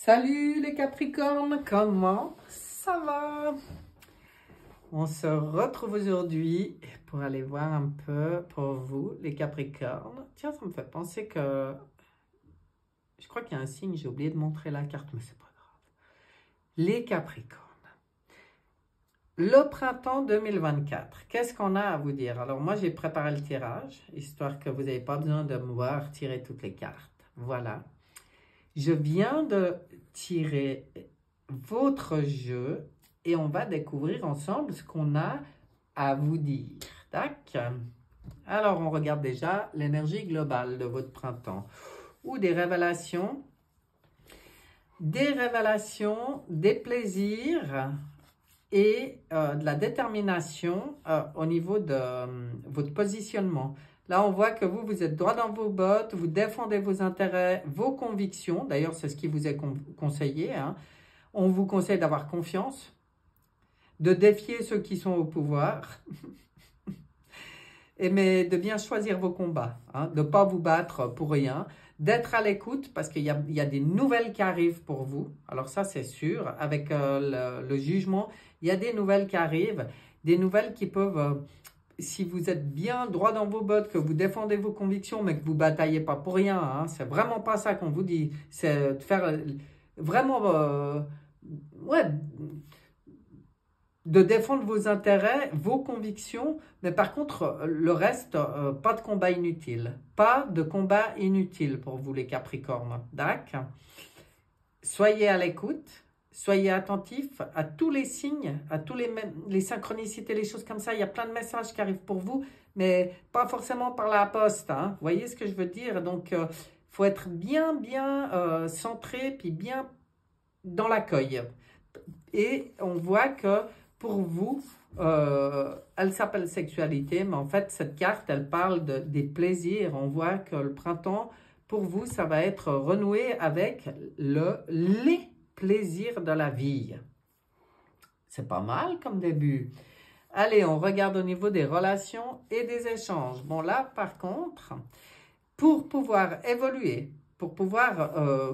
Salut les Capricornes, comment ça va? On se retrouve aujourd'hui pour aller voir un peu pour vous les Capricornes. Tiens, ça me fait penser que je crois qu'il y a un signe, j'ai oublié de montrer la carte, mais c'est pas grave. Les Capricornes. Le printemps 2024, qu'est-ce qu'on a à vous dire? Alors moi j'ai préparé le tirage, histoire que vous n'avez pas besoin de me voir tirer toutes les cartes. Voilà. Je viens de tirer votre jeu et on va découvrir ensemble ce qu'on a à vous dire. Tac. Alors, on regarde déjà l'énergie globale de votre printemps ou des révélations, des plaisirs et de la détermination au niveau de votre positionnement. Là, on voit que vous êtes droit dans vos bottes, vous défendez vos intérêts, vos convictions. D'ailleurs, c'est ce qui vous est conseillé. Hein. On vous conseille d'avoir confiance, de défier ceux qui sont au pouvoir, mais de bien choisir vos combats, hein, de ne pas vous battre pour rien, d'être à l'écoute parce qu'il y a des nouvelles qui arrivent pour vous. Alors ça, c'est sûr, avec le jugement, il y a des nouvelles qui arrivent, des nouvelles qui peuvent... si vous êtes bien droit dans vos bottes, que vous défendez vos convictions, mais que vous ne bataillez pas pour rien, hein, c'est vraiment pas ça qu'on vous dit. C'est de faire vraiment, ouais, de défendre vos intérêts, vos convictions, mais par contre, le reste, pas de combat inutile. Pas de combat inutile pour vous les Capricornes. D'accord? Soyez à l'écoute. Soyez attentifs à tous les signes, à tous les synchronicités, les choses comme ça. Il y a plein de messages qui arrivent pour vous, mais pas forcément par la poste. Hein. Vous voyez ce que je veux dire? Donc, il faut être bien centré, puis bien dans l'accueil. Et on voit que pour vous, elle s'appelle sexualité, mais en fait, cette carte, elle parle des plaisirs. On voit que le printemps, pour vous, ça va être renoué avec les plaisir de la vie. C'est pas mal comme début. Allez, on regarde au niveau des relations et des échanges. Bon, là, par contre, pour pouvoir évoluer, pour pouvoir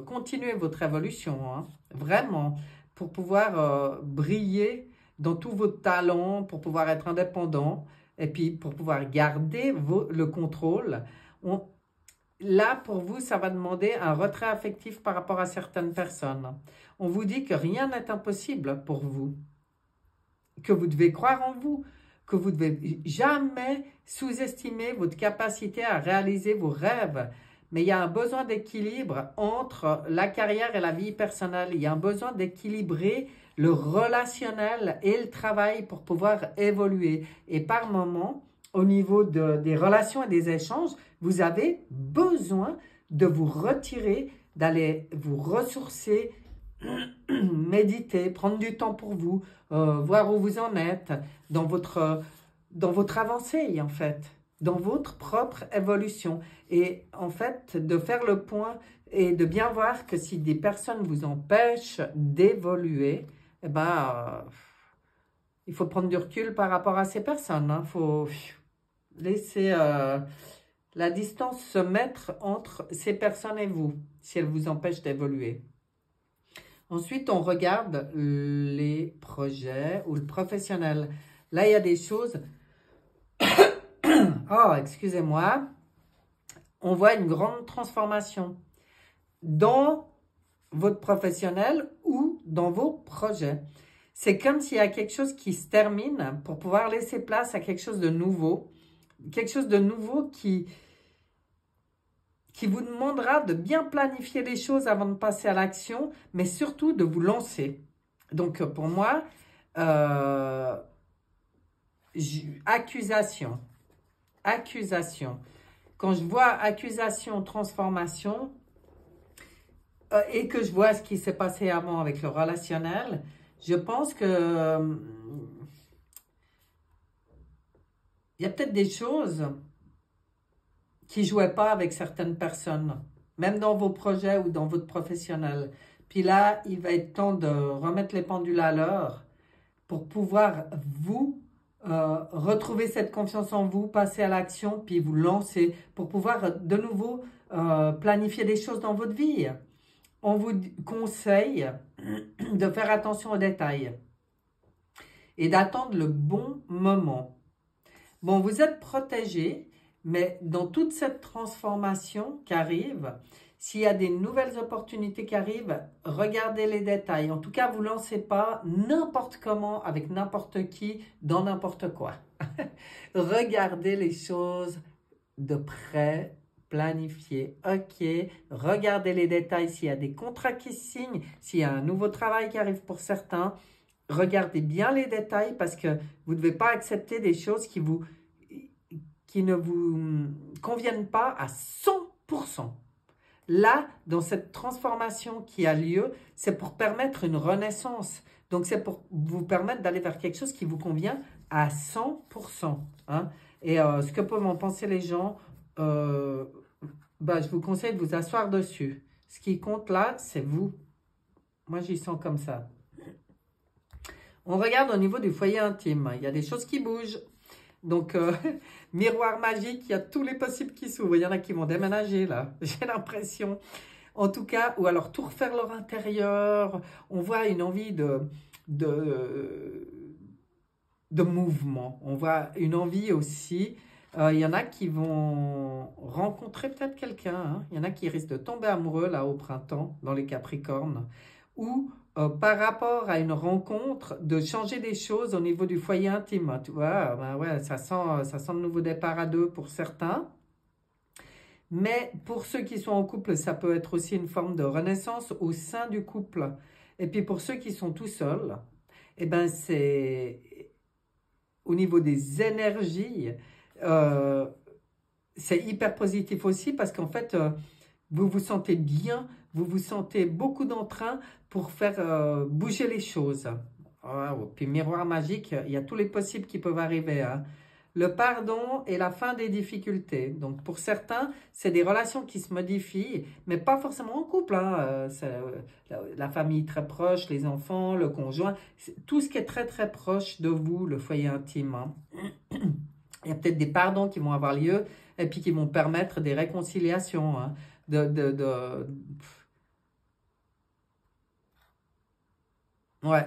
continuer votre évolution, hein, vraiment, pour pouvoir briller dans tous vos talents, pour pouvoir être indépendant, et puis pour pouvoir garder le contrôle, là, pour vous, ça va demander un retrait affectif par rapport à certaines personnes. On vous dit que rien n'est impossible pour vous, que vous devez croire en vous, que vous ne devez jamais sous-estimer votre capacité à réaliser vos rêves. Mais il y a un besoin d'équilibre entre la carrière et la vie personnelle. Il y a un besoin d'équilibrer le relationnel et le travail pour pouvoir évoluer. Et par moments, au niveau des relations et des échanges, vous avez besoin de vous retirer, d'aller vous ressourcer, méditer, prendre du temps pour vous, voir où vous en êtes dans votre avancée, en fait, dans votre propre évolution. Et en fait, de faire le point et de bien voir que si des personnes vous empêchent d'évoluer, eh ben, il faut prendre du recul par rapport à ces personnes. Il faut laisser la distance se mettre entre ces personnes et vous, si elles vous empêchent d'évoluer. Ensuite, on regarde les projets ou le professionnel. Là, il y a des choses... oh, excusez-moi. On voit une grande transformation dans votre professionnel ou dans vos projets. C'est comme s'il y a quelque chose qui se termine pour pouvoir laisser place à quelque chose de nouveau. Quelque chose de nouveau qui vous demandera de bien planifier les choses avant de passer à l'action, mais surtout de vous lancer. Donc, pour moi, accusation. Quand je vois accusation, transformation, et que je vois ce qui s'est passé avant avec le relationnel, je pense que il y a peut-être des choses qui ne jouaient pas avec certaines personnes, même dans vos projets ou dans votre professionnel. Puis là, il va être temps de remettre les pendules à l'heure pour pouvoir vous retrouver cette confiance en vous, passer à l'action, puis vous lancer pour pouvoir de nouveau planifier des choses dans votre vie. on vous conseille de faire attention aux détails et d'attendre le bon moment. Bon, vous êtes protégé, mais dans toute cette transformation qui arrive, s'il y a des nouvelles opportunités qui arrivent, regardez les détails. En tout cas, vous ne lancez pas n'importe comment, avec n'importe qui, dans n'importe quoi. Regardez les choses de près, planifiez. Ok, regardez les détails. S'il y a des contrats qui se signent, s'il y a un nouveau travail qui arrive pour certains, regardez bien les détails parce que vous ne devez pas accepter des choses qui ne vous conviennent pas à 100%. Là, dans cette transformation qui a lieu, c'est pour permettre une renaissance. Donc, c'est pour vous permettre d'aller vers quelque chose qui vous convient à 100%. Hein. Et ce que peuvent en penser les gens, je vous conseille de vous asseoir dessus. Ce qui compte là, c'est vous. Moi, j'y sens comme ça. On regarde au niveau du foyer intime. Il y a des choses qui bougent. Donc, miroir magique, il y a tous les possibles qui s'ouvrent. Il y en a qui vont déménager, là. J'ai l'impression. En tout cas, ou alors tout refaire leur intérieur. On voit une envie de mouvement. On voit une envie aussi. Il y en a qui vont rencontrer peut-être quelqu'un. Hein. Il y en a qui risquent de tomber amoureux, là, au printemps, dans les Capricornes. Ou par rapport à une rencontre, de changer des choses au niveau du foyer intime. Tu vois, ouais, ça sent le nouveau départ à deux pour certains. Mais pour ceux qui sont en couple, ça peut être aussi une forme de renaissance au sein du couple. Et puis pour ceux qui sont tout seuls, eh ben c'est au niveau des énergies, c'est hyper positif aussi parce qu'en fait, vous vous sentez bien, vous vous sentez beaucoup d'entrain pour faire bouger les choses. Wow. Puis miroir magique, il y a tous les possibles qui peuvent arriver. Hein. Le pardon et la fin des difficultés. Donc pour certains, c'est des relations qui se modifient, mais pas forcément en couple. Hein. La famille très proche, les enfants, le conjoint, tout ce qui est très très proche de vous, le foyer intime. Hein. Il y a peut-être des pardons qui vont avoir lieu et puis qui vont permettre des réconciliations. Hein. Ouais,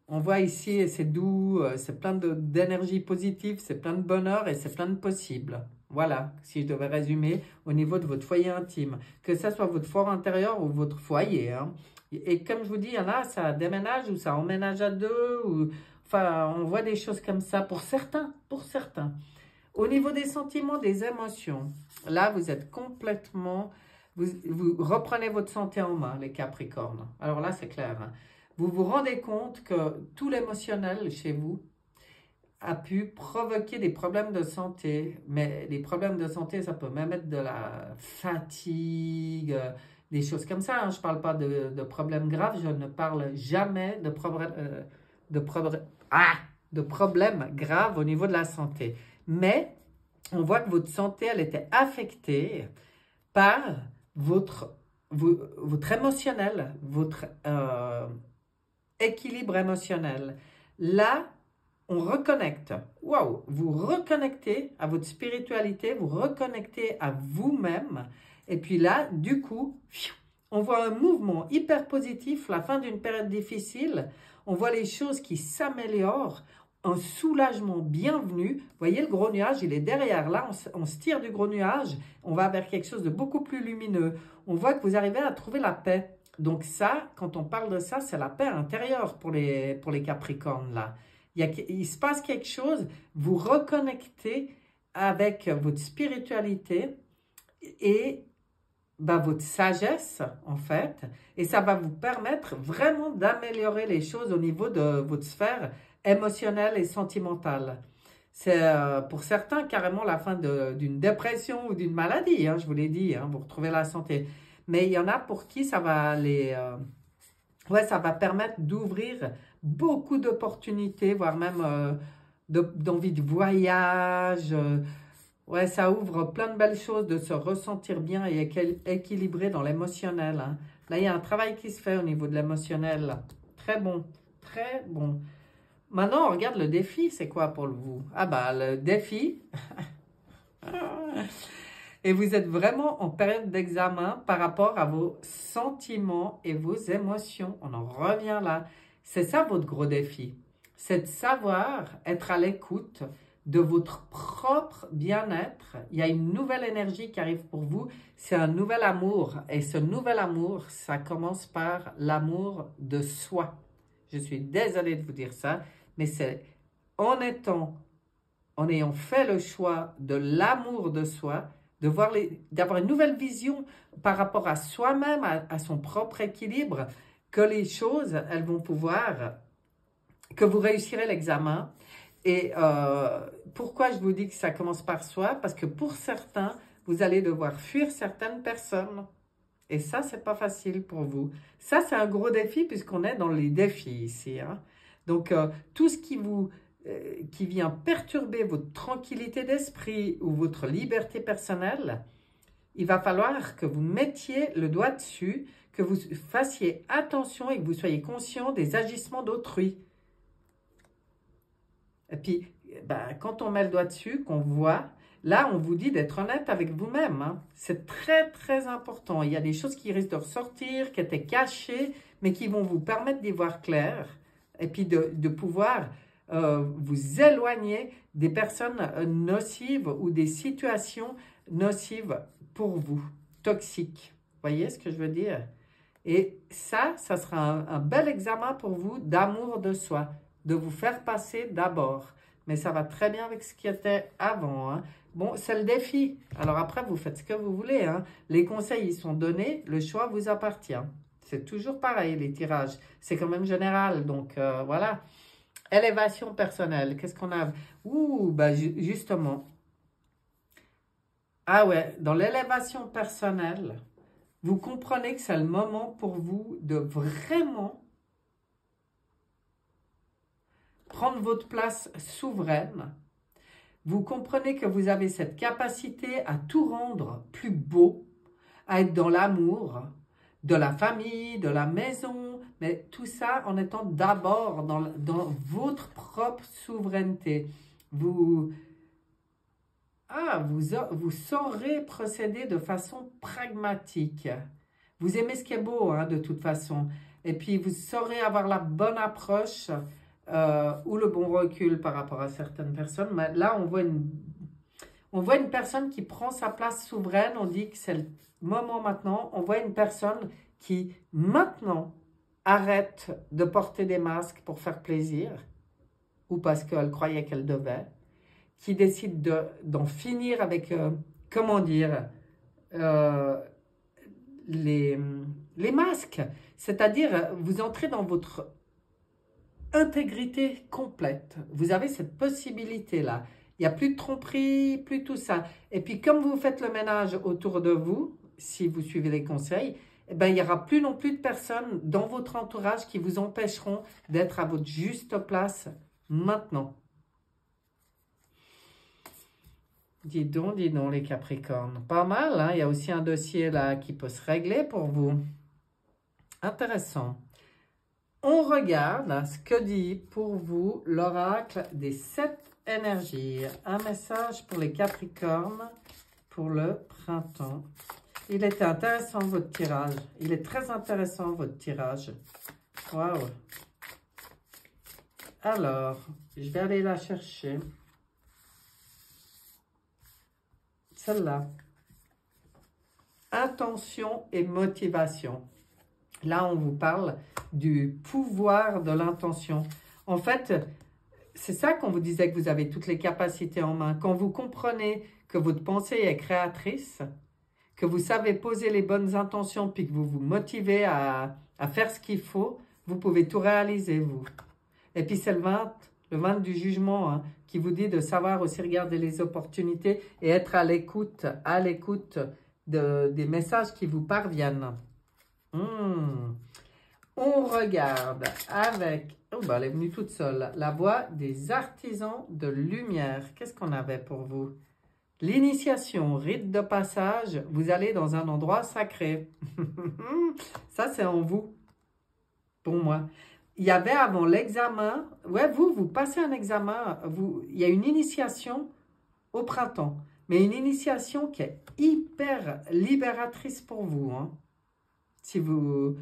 on voit ici, c'est doux, c'est plein d'énergie positive, c'est plein de bonheur et c'est plein de possibles. Voilà, si je devais résumer au niveau de votre foyer intime, que ce soit votre fort intérieur ou votre foyer. Hein. Et comme je vous dis, il y en a, ça déménage ou ça emménage à deux, ou, enfin, on voit des choses comme ça pour certains, pour certains. Au niveau des sentiments, des émotions, là, vous êtes complètement... Vous reprenez votre santé en main, les Capricornes. Alors là, c'est clair. Hein. Vous vous rendez compte que tout l'émotionnel chez vous a pu provoquer des problèmes de santé. Mais les problèmes de santé, ça peut même être de la fatigue, des choses comme ça. Hein. Je ne parle pas de problèmes graves. Je ne parle jamais de problèmes graves au niveau de la santé. Mais on voit que votre santé, elle était affectée par votre émotionnel, votre équilibre émotionnel. Là, on reconnecte. Waouh! Vous reconnectez à votre spiritualité, vous reconnectez à vous-même. Et puis là, du coup, on voit un mouvement hyper positif, la fin d'une période difficile. On voit les choses qui s'améliorent. Un soulagement bienvenu. Vous voyez, le gros nuage, il est derrière. Là, on se tire du gros nuage. On va vers quelque chose de beaucoup plus lumineux. On voit que vous arrivez à trouver la paix. Donc ça, quand on parle de ça, c'est la paix intérieure pour les Capricornes, là. Il se passe quelque chose, vous reconnectez avec votre spiritualité et votre sagesse, en fait. Et ça va vous permettre vraiment d'améliorer les choses au niveau de votre sphère émotionnelle et sentimentale. C'est pour certains carrément la fin d'une dépression ou d'une maladie, hein, je vous l'ai dit, hein, vous retrouvez la santé. Mais il y en a pour qui ça va ça va permettre d'ouvrir beaucoup d'opportunités, voire même d'envie de voyage. Ouais, ça ouvre plein de belles choses, de se ressentir bien et équilibré dans l'émotionnel. Hein. Là, il y a un travail qui se fait au niveau de l'émotionnel. Très bon, très bon. Maintenant, on regarde le défi, c'est quoi pour vous? Ah bah, le défi, Et vous êtes vraiment en période d'examen par rapport à vos sentiments et vos émotions. On en revient là. C'est ça votre gros défi. C'est de savoir être à l'écoute de votre propre bien-être. Il y a une nouvelle énergie qui arrive pour vous. C'est un nouvel amour. Et ce nouvel amour, ça commence par l'amour de soi. Je suis désolée de vous dire ça, mais c'est en ayant fait le choix de l'amour de soi, d'avoir une nouvelle vision par rapport à soi-même, à son propre équilibre, que les choses, elles vont pouvoir, que vous réussirez l'examen. Et pourquoi je vous dis que ça commence par soi? Parce que pour certains, vous allez devoir fuir certaines personnes. Et ça, c'est pas facile pour vous. Ça, c'est un gros défi puisqu'on est dans les défis ici, hein. Donc, tout ce qui vient perturber votre tranquillité d'esprit ou votre liberté personnelle, il va falloir que vous mettiez le doigt dessus, que vous fassiez attention et que vous soyez conscient des agissements d'autrui. Et puis, ben, quand on met le doigt dessus, qu'on voit, là, on vous dit d'être honnête avec vous-même, hein. C'est très, très important. Il y a des choses qui risquent de ressortir, qui étaient cachées, mais qui vont vous permettre d'y voir clair et puis de pouvoir vous éloigner des personnes nocives ou des situations nocives pour vous, toxiques. Voyez ce que je veux dire? Et ça sera un bel examen pour vous d'amour de soi, de vous faire passer d'abord. Mais ça va très bien avec ce qui était avant, hein. Bon, c'est le défi. Alors après, vous faites ce que vous voulez, hein. Les conseils, ils sont donnés, le choix vous appartient. C'est toujours pareil, les tirages. C'est quand même général, donc voilà. Élévation personnelle, qu'est-ce qu'on a? Ouh, bah justement. Ah ouais, dans l'élévation personnelle, vous comprenez que c'est le moment pour vous de vraiment prendre votre place souveraine. Vous comprenez que vous avez cette capacité à tout rendre plus beau, à être dans l'amour de la famille, de la maison, mais tout ça en étant d'abord dans votre propre souveraineté. Vous saurez procéder de façon pragmatique. Vous aimez ce qui est beau, hein, de toute façon. Et puis, vous saurez avoir la bonne approche ou le bon recul par rapport à certaines personnes. Mais là, on voit une personne qui prend sa place souveraine. On dit que c'est le moment maintenant. On voit une personne qui, maintenant, arrête de porter des masques pour faire plaisir ou parce qu'elle croyait qu'elle devait, qui décide d'en finir avec, comment dire, les masques. C'est-à-dire, vous entrez dans votre intégrité complète. Vous avez cette possibilité-là. Il n'y a plus de tromperie, plus tout ça. Et puis, comme vous faites le ménage autour de vous, si vous suivez les conseils, eh ben, il n'y aura plus non plus de personnes dans votre entourage qui vous empêcheront d'être à votre juste place maintenant. Dis donc, les Capricornes. Pas mal, hein? Il y a aussi un dossier là qui peut se régler pour vous. Intéressant. On regarde ce que dit pour vous l'oracle des 7 énergies. Un message pour les Capricornes pour le printemps. Il était intéressant votre tirage. Il est très intéressant votre tirage. Waouh. Alors, je vais aller la chercher. Celle-là. Intention et motivation. Là, on vous parle du pouvoir de l'intention. En fait, c'est ça qu'on vous disait que vous avez toutes les capacités en main. Quand vous comprenez que votre pensée est créatrice, que vous savez poser les bonnes intentions, puis que vous vous motivez à faire ce qu'il faut, vous pouvez tout réaliser, vous. Et puis, c'est le 20 du jugement, hein, qui vous dit de savoir aussi regarder les opportunités et être à l'écoute des messages qui vous parviennent. On regarde avec, elle est venue toute seule, la voix des artisans de lumière. Qu'est-ce qu'on avait pour vous? L'initiation, rite de passage, vous allez dans un endroit sacré. Ça, c'est en vous, pour moi. Il y avait avant l'examen, ouais, vous passez un examen, il y a une initiation au printemps. mais une initiation qui est hyper libératrice pour vous. Hein. Si vous,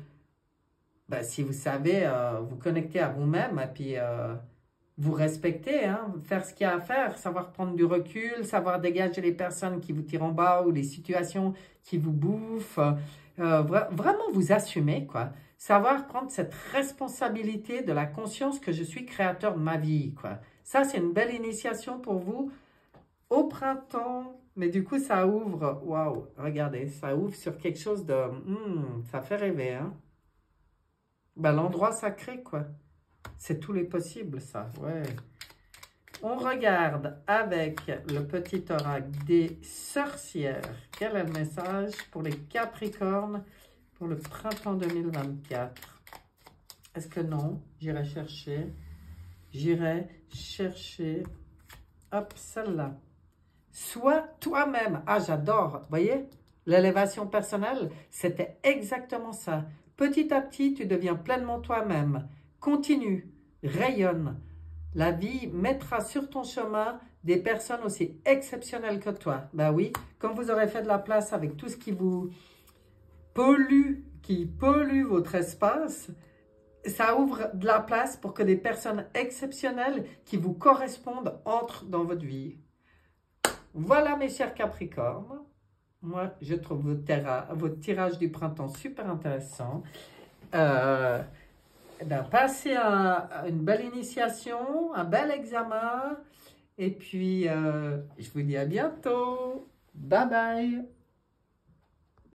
si vous savez vous connecter à vous-même et puis vous respecter, hein, faire ce qu'il y a à faire, savoir prendre du recul, savoir dégager les personnes qui vous tirent en bas ou les situations qui vous bouffent, vraiment vous assumer, quoi. Savoir prendre cette responsabilité de la conscience que je suis créateur de ma vie, quoi. Ça, c'est une belle initiation pour vous au printemps, mais du coup, ça ouvre, waouh, regardez, ça ouvre sur quelque chose de, ça fait rêver, hein. Ben, l'endroit sacré, quoi. C'est tous les possibles, ça, ouais. On regarde avec le petit oracle des sorcières. Quel est le message pour les Capricornes pour le printemps 2024? Est-ce que non? J'irai chercher, hop, celle-là. Sois toi-même. Ah, j'adore, vous voyez? L'élévation personnelle, c'était exactement ça. Petit à petit, tu deviens pleinement toi-même. Continue, rayonne. La vie mettra sur ton chemin des personnes aussi exceptionnelles que toi. Ben oui, quand vous aurez fait de la place avec tout ce qui vous pollue, qui pollue votre espace, ça ouvre de la place pour que des personnes exceptionnelles qui vous correspondent entrent dans votre vie. Voilà mes chers Capricornes. Moi, je trouve votre tirage du printemps super intéressant. Passez une belle initiation, un bel examen. Et puis, je vous dis à bientôt. Bye bye.